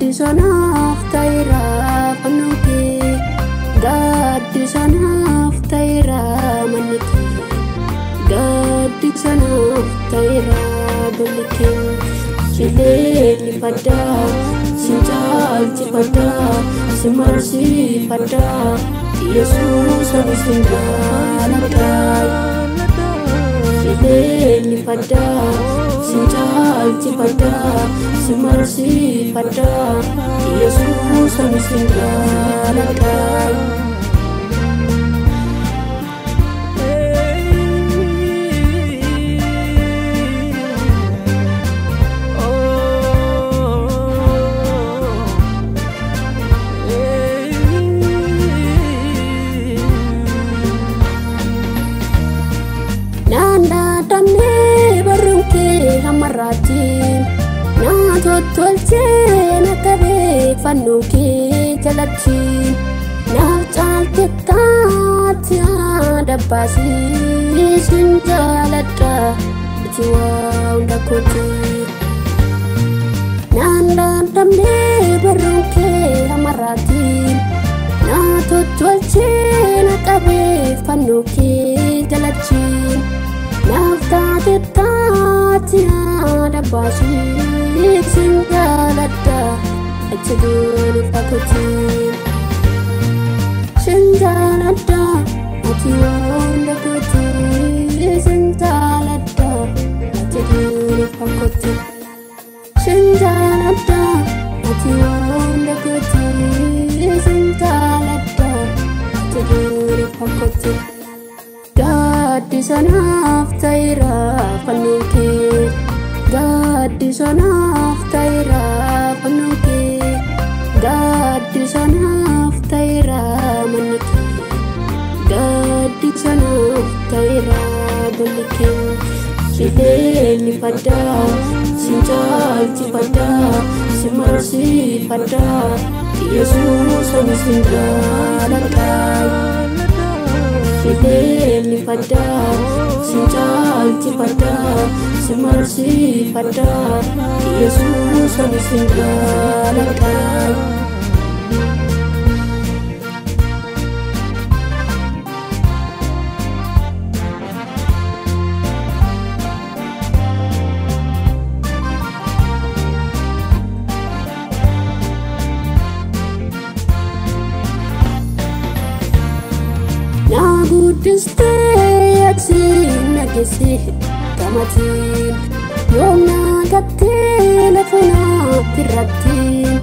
Gaddisanaaf ta'eera fannoo kee, gaddisanaaf ta'eera manni kee, gaddisanaaf ta'eera bolli kee. Sileellifadha, sin caalchifadha, sin marsiifadha, Yesuus ani sin jaaladha. Sileellifadha, sin caalchifadha, sin marsiifadha, Yesuus ani sin jaaladha. Hamaratiin na tolchee na qabee fannoo kee jalatti naaf caaltettaatti haadha baasii sin jaaladha ati waa hunda kooti. Naan dandamnee barruun kee hamaratiin na tolchee na qabee fannoo kee jalatti naaf caaltettaatti haadha baasii sin jaaladha ati waa kooti. Sin jaaladha ati waa hunda kooti. Sin jaaladha ati waa kooti. Sin jaaladha ati waa hunda kooti. Sin jaaladha ati waa kooti. Gaddisanaaf ta'eera fannoo kee, gaddisanaaf ta'eera fannoo kee, gaddisanaaf ta'eera manni kee, gaddisanaaf ta'eera bolli kee. Sileellifadha, sin caalchifadha, sin marsiifadha, Yesuus ani sin jaaladha. Sileellifadha, sin caalchifadha, sin marsiifadha, Yesuus ani sin jaaladha. Guddistee aksiin nageessee qamatiin yoomna gattee lafa naatti irrattiin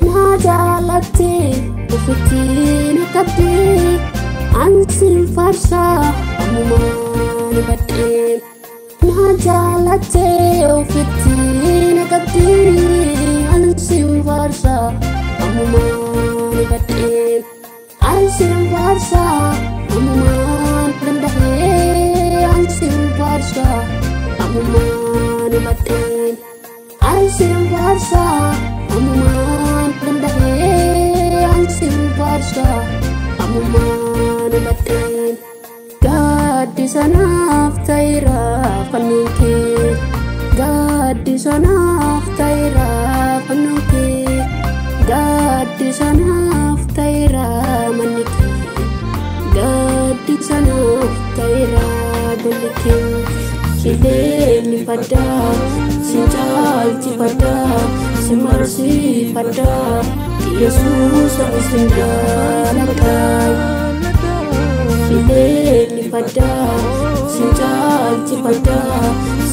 na jaalattee ofittiin qabdee ansiin faarsaa ammumaan badhee na jaalattee ofittiin qabdee ansiin faarsaa ammumaan badhee ansiin faarsaa ammumaan dandahee ansiin faarsaa ammumaan badhee ansiin faarsaa ammumaan dandahee ansiin faarsaa ammumaan badhee. Gaddisanaaf ta'eera fannoo kee, gaddisanaaf ta'eera fannoo kee, gaddisanaaf ta'eera manni kee, gaddisanaaf ta'eera bolli kee. Sileellifadha, sin caalchifadha, sin marsiifadha, Yesuus ani sin jaaladha. Sileellifadha, sin caalchifadha,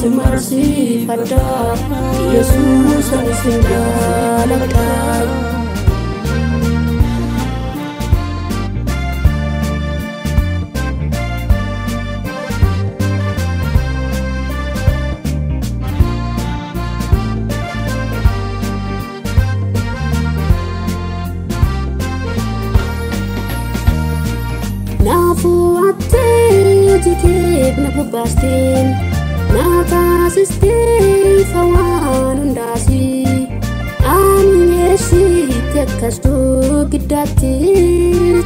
sin marsiifadha, Yesuus ani sin jaaladha. Nafuuttee jikeef na bobbaasteen na taasistee fawaan hundaasii aanyeessiitti akkastuu giddaatti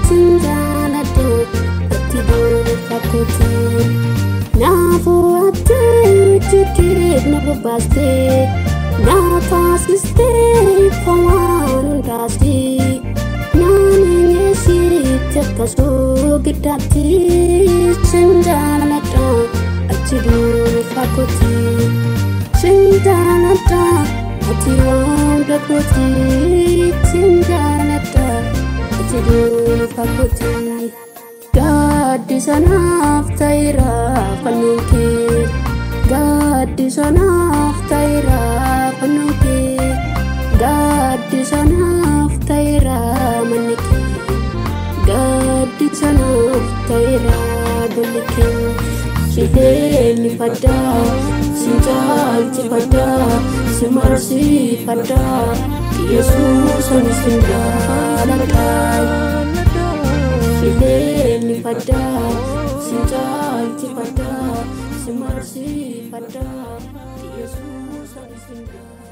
sin jaaladha ati bofa kooti. Nafuuttee jikeef na bobbaastee na taasistee fawaan rasti nani si takaso gidati chindanata achidu fakoti chindanata atiwanda koti chindanata achidu fakoti gadi sanaf taira panuki gadi sanaf taira panuki gadi sanaf taira maniki gadi sanaf taira buliki Siheni pada sinjal pada semarsi pada Yesus anisindalatai Siheni pada sinjal pada semarsi pada Yesus anisindalatai